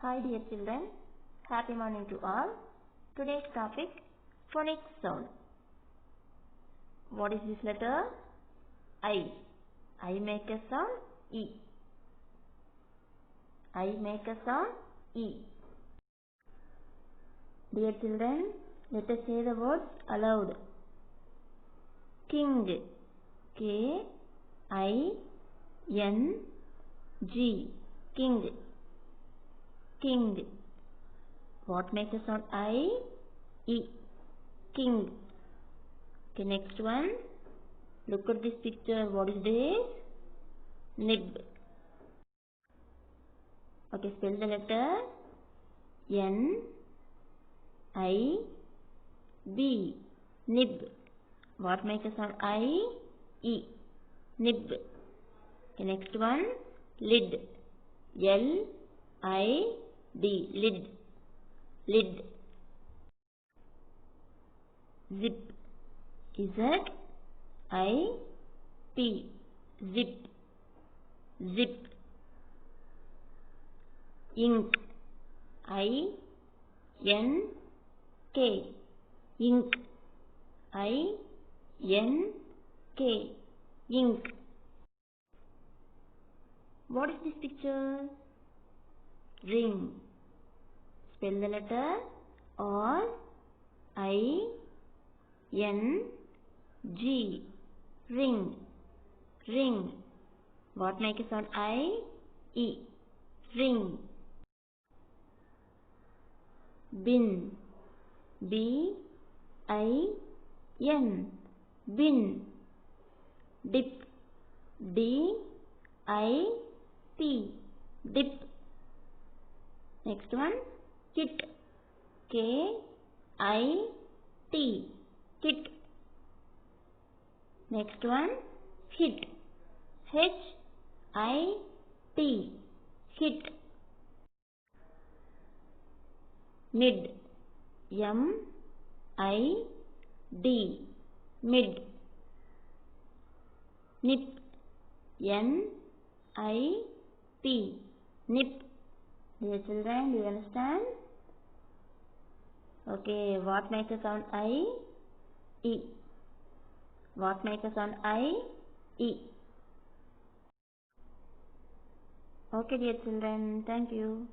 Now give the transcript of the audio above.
Hi dear children, happy morning to all. Today's topic, phonic sound. What is this letter? I. I make a sound E. I make a sound E. Dear children, let us say the words aloud. King. K-I-N-G. King. King. What makes the sound I? E. King. Okay, next one. Look at this picture. What is this? Nib. Okay, spell the letter N-I-B. Nib. What makes the sound I? E. Nib. Okay, next one. Lid. L-I-D. Lid. Lid. Zip. Z-I-P. Zip. Zip. Ink. I-N-K. Ink. I-N-K. Ink. What is this picture? Ring. Spell the letter R-I-N-G. Ring. Ring. What makes a sound I? E. Ring. Bin. B-I-N. Bin. Dip. D-I-P. Dip. Next one. Kit. K-I-T. Kit. Next one. Hit. H-I-T. Hit. Mid. M-I-D. Mid. Nip. N-I-P. Nip. Dear children, do you understand? Okay, what makes the sound I? E. What makes the sound I? E. Okay dear children, thank you.